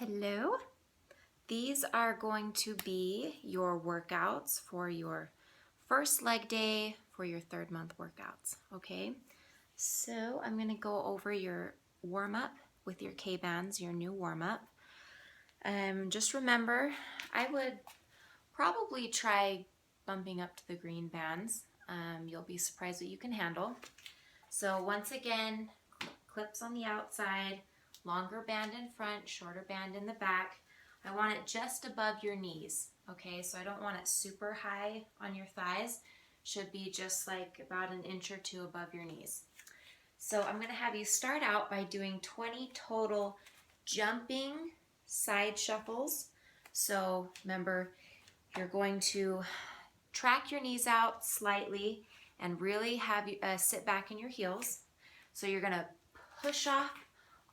Hello. These are going to be your workouts for your first leg day for your 3rd month workouts, okay? So I'm going to go over your warm-up with your kbands, your new warm-up. Just remember, I would probably try bumping up to the green bands. You'll be surprised what you can handle. So once again, clips on the outside, longer band in front, shorter band in the back. I want it just above your knees, okay? So I don't want it super high on your thighs. Should be just like about an inch or two above your knees. So I'm gonna have you start out by doing 20 total jumping side shuffles. So remember, you're going to track your knees out slightly and really have you sit back in your heels. So you're gonna push off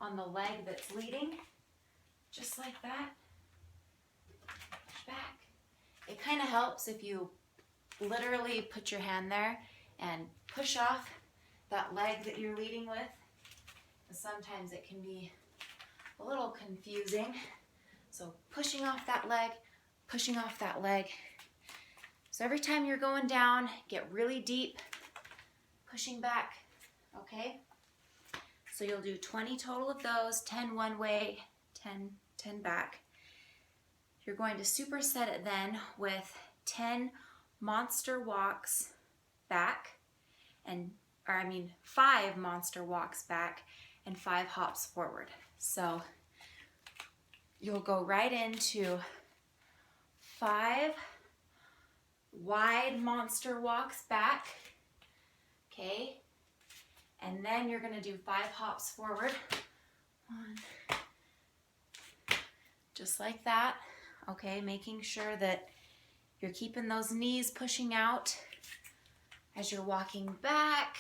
on the leg that's leading, just like that. Push back. It kind of helps if you literally put your hand there and push off that leg that you're leading with. Sometimes it can be a little confusing. So pushing off that leg, pushing off that leg. So every time you're going down, get really deep, pushing back, okay? So you'll do 20 total of those, 10 one way, 10 back. You're going to superset it then with 10 monster walks back, and 5 monster walks back and 5 hops forward. So you'll go right into 5 wide monster walks back, okay? And then you're gonna do 5 hops forward. 1, just like that, okay? Making sure that you're keeping those knees pushing out as you're walking back.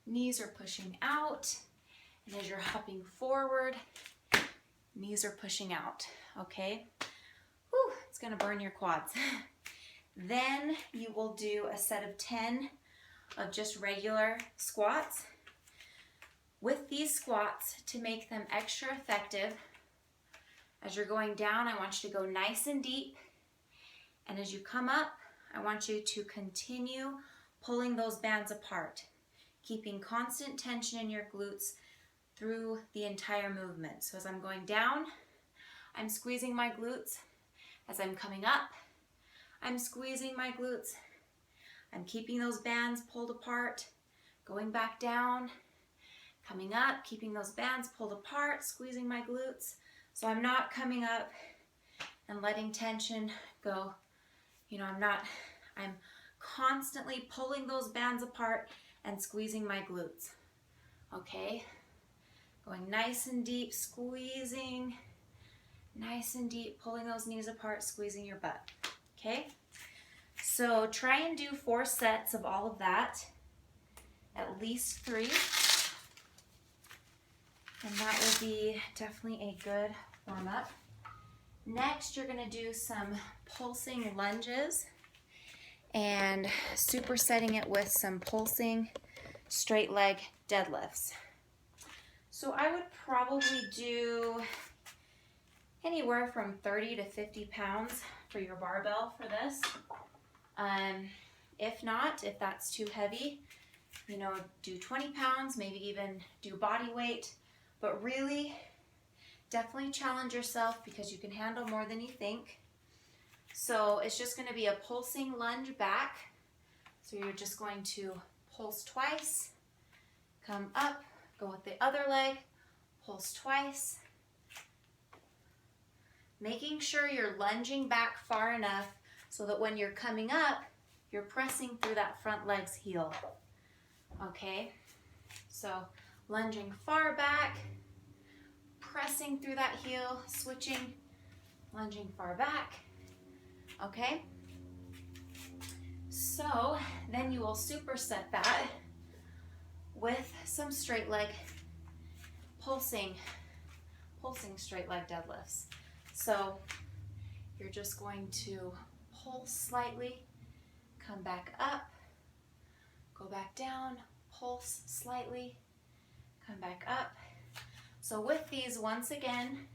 Knees are pushing out. And as you're hopping forward, knees are pushing out, okay? Whew, it's gonna burn your quads. Then you will do a set of 10 of just regular squats. With these squats, to make them extra effective, as you're going down, I want you to go nice and deep. And as you come up, I want you to continue pulling those bands apart, keeping constant tension in your glutes through the entire movement. So as I'm going down, I'm squeezing my glutes. As I'm coming up, I'm squeezing my glutes. I'm keeping those bands pulled apart, going back down, coming up, keeping those bands pulled apart, squeezing my glutes. So I'm not coming up and letting tension go. You know, I'm constantly pulling those bands apart and squeezing my glutes. Okay? Going nice and deep, squeezing, nice and deep, pulling those knees apart, squeezing your butt. Okay? So try and do 4 sets of all of that, at least 3. And that will be definitely a good warm-up. Next, you're gonna do some pulsing lunges and supersetting it with some pulsing straight leg deadlifts. So I would probably do anywhere from 30 to 50 pounds for your barbell for this. If not, if that's too heavy, you know, do 20 pounds, maybe even do body weight, but really definitely challenge yourself because you can handle more than you think. So it's just going to be a pulsing lunge back. So you're just going to pulse twice, come up, go with the other leg, pulse twice. Making sure you're lunging back far enough so that when you're coming up, you're pressing through that front leg's heel. Okay? So lunging far back, pressing through that heel, switching, lunging far back. Okay? So then you will superset that with some straight leg pulsing straight leg deadlifts. So you're just going to pulse slightly, come back up, go back down, pulse slightly, come back up. So with these, once again,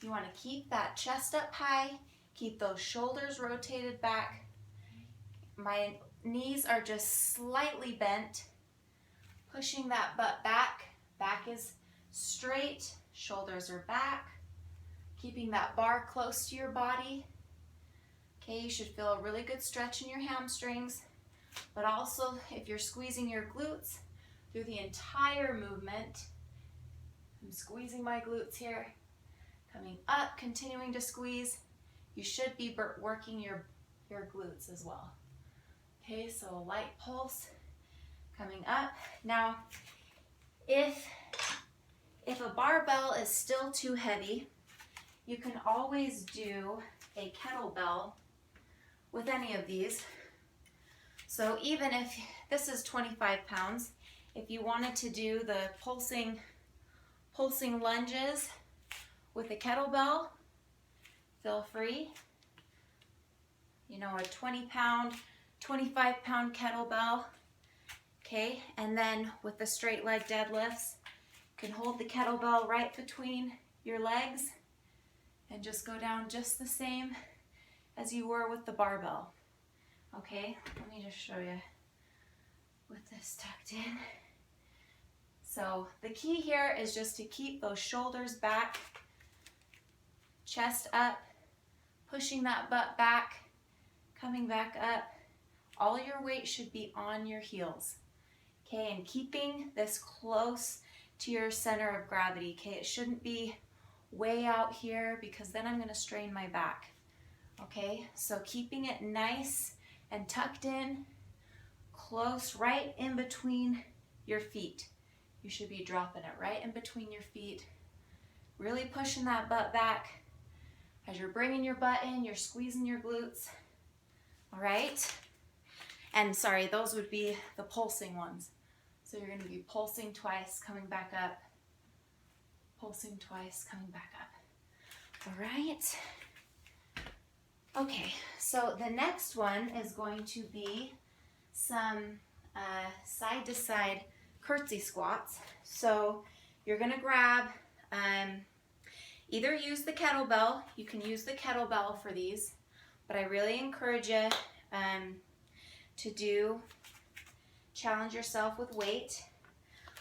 You want to keep that chest up high, keep those shoulders rotated back. My knees are just slightly bent, pushing that butt back. Back is straight, shoulders are back, keeping that bar close to your body. Okay, you should feel a really good stretch in your hamstrings, but also if you're squeezing your glutes through the entire movement. I'm squeezing my glutes here, coming up, continuing to squeeze. You should be working your glutes as well. Okay, so a light pulse coming up. Now, if a barbell is still too heavy, you can always do a kettlebell with any of these. So even if this is 25 pounds, if you wanted to do the pulsing lunges with a kettlebell, feel free. You know, a 20-pound, 25-pound kettlebell. Okay, and then with the straight leg deadlifts, you can hold the kettlebell right between your legs and just go down just the same as you were with the barbell. Okay, let me just show you with this tucked in. So the key here is just to keep those shoulders back, chest up, pushing that butt back, coming back up. All your weight should be on your heels. Okay, and keeping this close to your center of gravity. Okay, it shouldn't be way out here because then I'm going to strain my back. Okay, so keeping it nice and tucked in, close, right in between your feet. You should be dropping it right in between your feet. Really pushing that butt back. As you're bringing your butt in, you're squeezing your glutes. All right? And sorry, those would be the pulsing ones. So you're going to be pulsing twice, coming back up. Pulsing twice, coming back up. All right? Okay, so the next one is going to be some side-to-side curtsey squats. So you're going to grab, either use the kettlebell. You can use the kettlebell for these, but I really encourage you to challenge yourself with weight.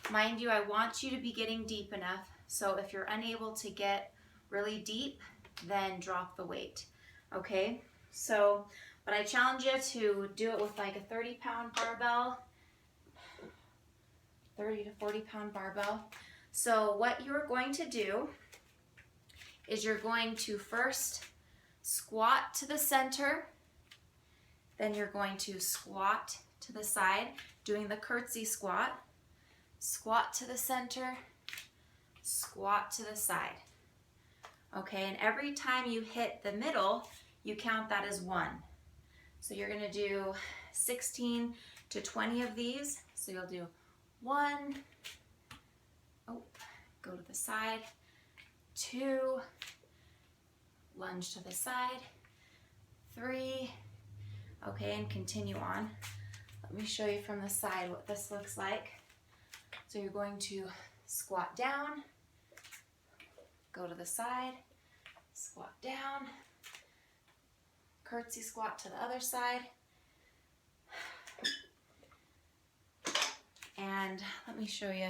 Mind you, I want you to be getting deep enough, so if you're unable to get really deep, then drop the weight. Okay, so, but I challenge you to do it with like a 30-pound barbell, 30 to 40-pound barbell. So what you're going to do is you're going to first squat to the center, then you're going to squat to the side, doing the curtsey squat, squat to the center, squat to the side. Okay, and every time you hit the middle, you count that as 1. So you're going to do 16 to 20 of these. So you'll do 1, go to the side, 2, lunge to the side, 3, okay, and continue on. Let me show you from the side what this looks like. So you're going to squat down, go to the side, squat down, curtsey squat to the other side, and let me show you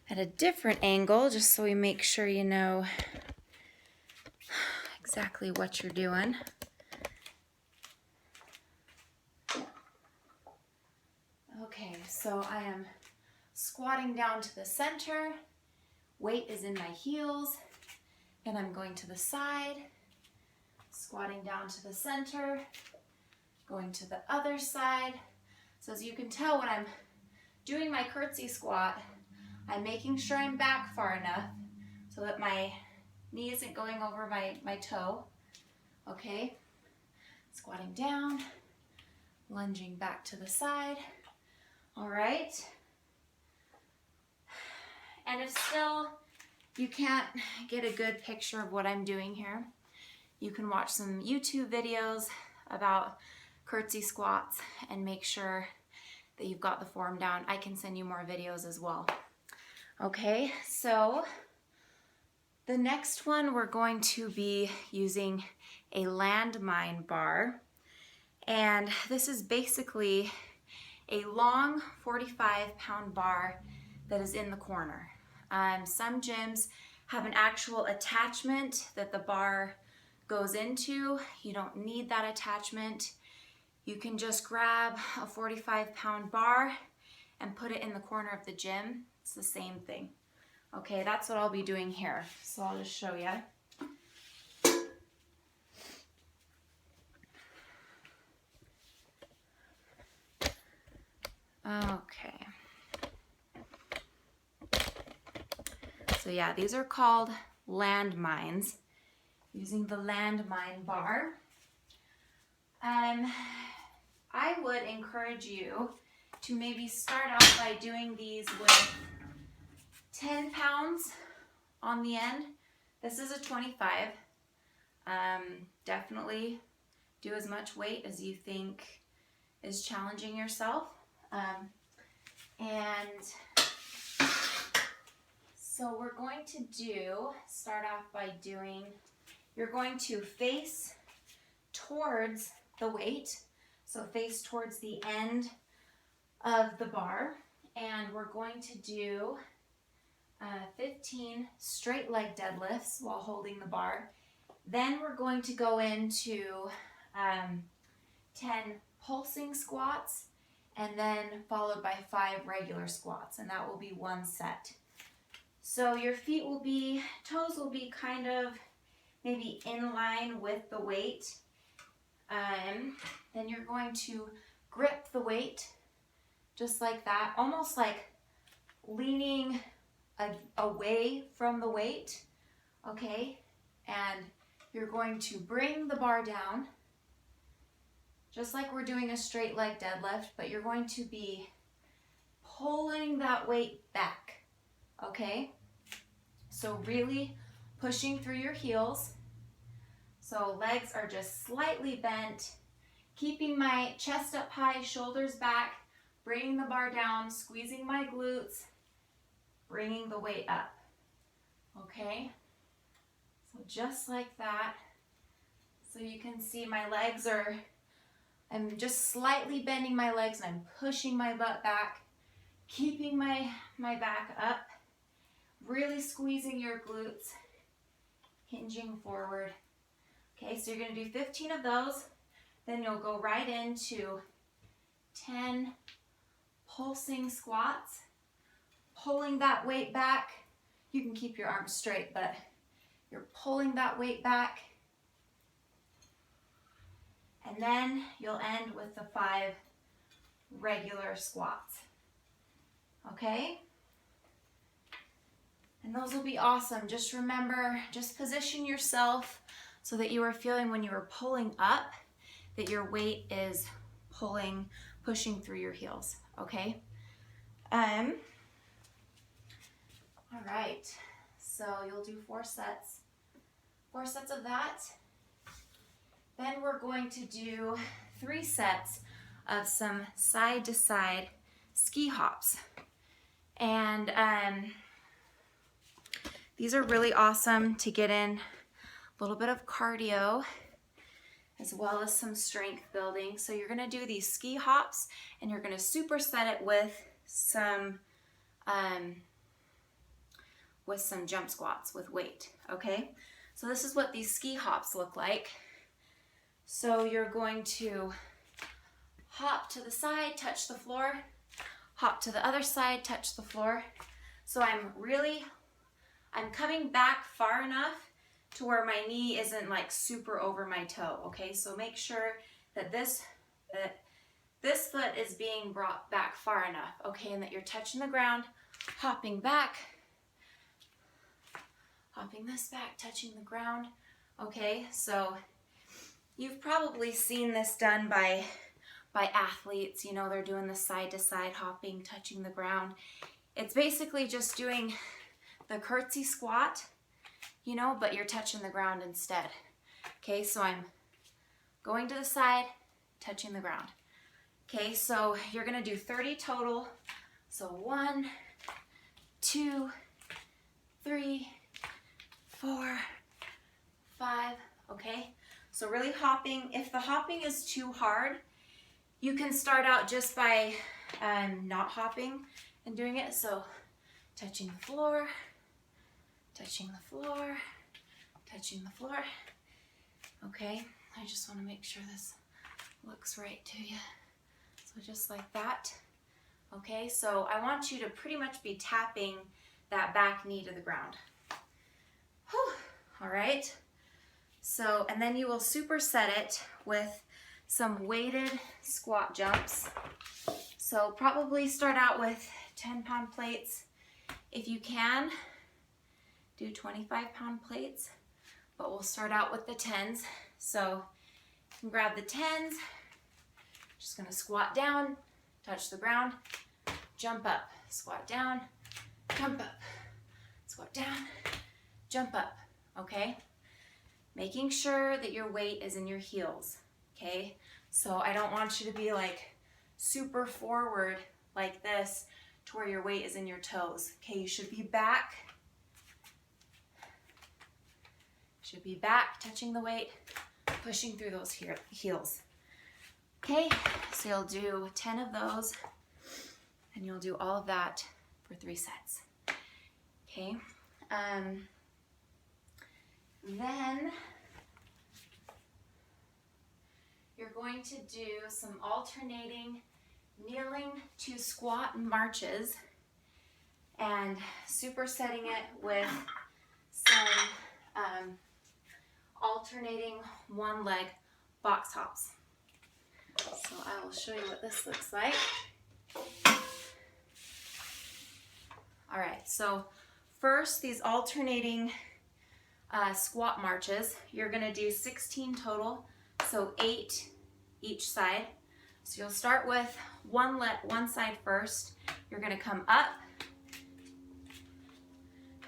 at a different angle just so we make sure you know exactly what you're doing. Okay, so I am squatting down to the center, weight is in my heels, and I'm going to the side, squatting down to the center, going to the other side. So as you can tell, when I'm doing my curtsey squat, I'm making sure I'm back far enough so that my knee isn't going over my toe. Okay, squatting down, lunging back to the side. All right. And if still you can't get a good picture of what I'm doing here, you can watch some YouTube videos about curtsey squats and make sure that you've got the form down. I can send you more videos as well. Okay, so The next one, we're going to be using a Landmine bar. And this is basically a long 45-pound bar that is in the corner. Some gyms have an actual attachment that the bar goes into. You don't need that attachment. You can just grab a 45-pound bar and put it in the corner of the gym. It's the same thing. Okay, that's what I'll be doing here. So I'll just show you. Okay. So yeah, these are called landmines, using the landmine bar. I would encourage you to maybe start out by doing these with 10 pounds on the end. This is a 25. Definitely do as much weight as you think is challenging yourself. And so we're going to start off by doing, you're going to face towards the weight, so face towards the end of the bar, and we're going to do 15 straight leg deadlifts while holding the bar. Then we're going to go into 10 pulsing squats, and then followed by 5 regular squats, and that will be one set. So your feet will be, toes will be kind of maybe in line with the weight. Then you're going to grip the weight just like that, almost like leaning away from the weight, okay? And you're going to bring the bar down, just like we're doing a straight leg deadlift, but you're going to be pulling that weight back, okay? So really pushing through your heels. So legs are just slightly bent, keeping my chest up high, shoulders back, bringing the bar down, squeezing my glutes, bringing the weight up, okay? So just like that. So you can see my legs are, I'm just slightly bending my legs and I'm pushing my butt back, keeping my back up, really squeezing your glutes, hinging forward. Okay, so you're going to do 15 of those. Then you'll go right into 10 pulsing squats, pulling that weight back. You can keep your arms straight, but you're pulling that weight back. And then you'll end with the 5 regular squats. Okay? And those will be awesome. Just remember, just position yourself so that you are feeling when you are pulling up that your weight is pushing through your heels. Okay? All right. So you'll do 4 sets. 4 sets of that. Then we're going to do 3 sets of some side-to-side ski hops. And these are really awesome to get in a little bit of cardio as well as some strength building. So you're going to do these ski hops and you're going to superset it with some jump squats with weight, okay? So this is what these ski hops look like. So you're going to hop to the side, touch the floor, hop to the other side, touch the floor. So I'm coming back far enough to where my knee isn't like super over my toe, okay? So make sure that this foot is being brought back far enough, okay? And that you're touching the ground, hopping back, hopping this back, touching the ground, okay? So you've probably seen this done by athletes, you know, they're doing the side-to-side hopping, touching the ground. It's basically just doing the curtsey squat, you know, but you're touching the ground instead. Okay, so I'm going to the side, touching the ground. Okay, so you're gonna do 30 total. So 1, 2, 3, 4, 5, okay? So really hopping. If the hopping is too hard, you can start out just by not hopping and doing it. So touching the floor, touching the floor, touching the floor. Okay, I just want to make sure this looks right to you. So just like that. Okay, so I want you to pretty much be tapping that back knee to the ground. Whew. All right. So, and then you will superset it with some weighted squat jumps. So probably start out with 10-pound plates. If you can, do 25-pound plates, but we'll start out with the 10s. So you can grab the 10s, just gonna squat down, touch the ground, jump up, squat down, jump up, squat down, jump up, okay? Making sure that your weight is in your heels, okay? So I don't want you to be like super forward like this to where your weight is in your toes, okay? You should be back. Should be back, touching the weight, pushing through those heels. Okay, so you'll do 10 of those, and you'll do all of that for 3 sets. Okay, then you're going to do some alternating kneeling to squat marches and supersetting it with some alternating one leg box hops. So I will show you what this looks like. All right, so first these alternating squat marches, you're gonna do 16 total, so 8 each side. So you'll start with one side first. You're gonna come up,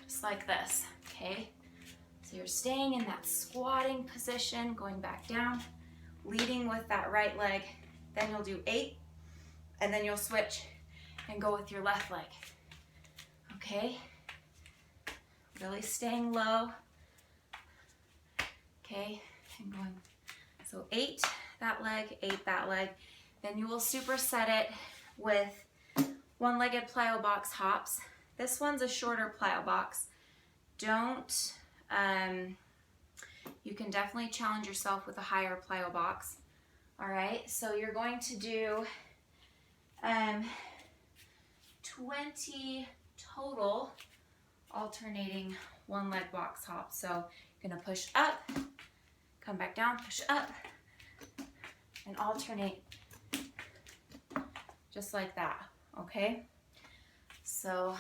just like this, okay? So you're staying in that squatting position, going back down, leading with that right leg. Then you'll do 8, and then you'll switch and go with your left leg, okay? Really staying low, okay? And going, so 8 that leg, 8 that leg. Then you will superset it with one-legged plyo box hops. This one's a shorter plyo box. Don't, you can definitely challenge yourself with a higher plyo box. All right, so you're going to do 20 total alternating one leg box hops. So you're gonna push up, come back down, push up, and alternate just like that, okay? So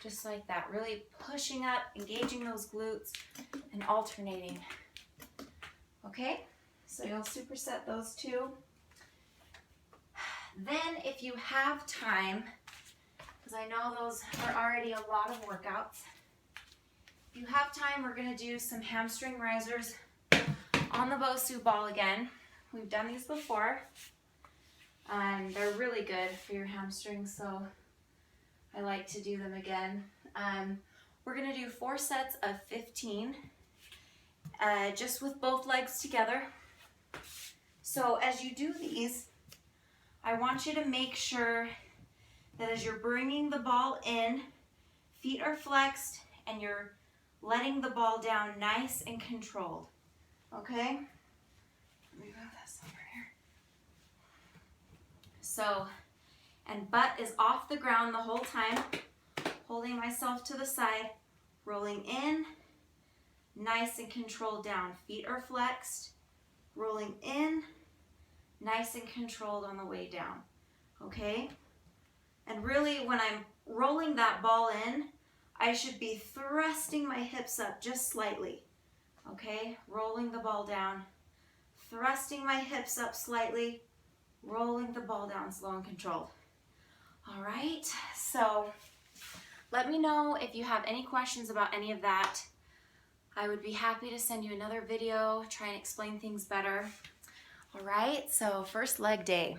just like that, really pushing up, engaging those glutes, and alternating. Okay, so you'll superset those 2. Then if you have time, because I know those are already a lot of workouts, if you have time, we're gonna do some hamstring risers on the Bosu ball again. We've done these before, and they're really good for your hamstrings, so I like to do them again. We're gonna do 4 sets of 15, just with both legs together. So as you do these, I want you to make sure that as you're bringing the ball in, feet are flexed and you're letting the ball down nice and controlled, okay? Let me move this over here. So, and butt is off the ground the whole time, holding myself to the side, rolling in, nice and controlled down. Feet are flexed, rolling in, nice and controlled on the way down, okay? And really when I'm rolling that ball in, I should be thrusting my hips up just slightly, okay? Rolling the ball down, thrusting my hips up slightly, rolling the ball down slow and controlled. All right, so let me know if you have any questions about any of that. I would be happy to send you another video, try and explain things better. All right, so first leg day.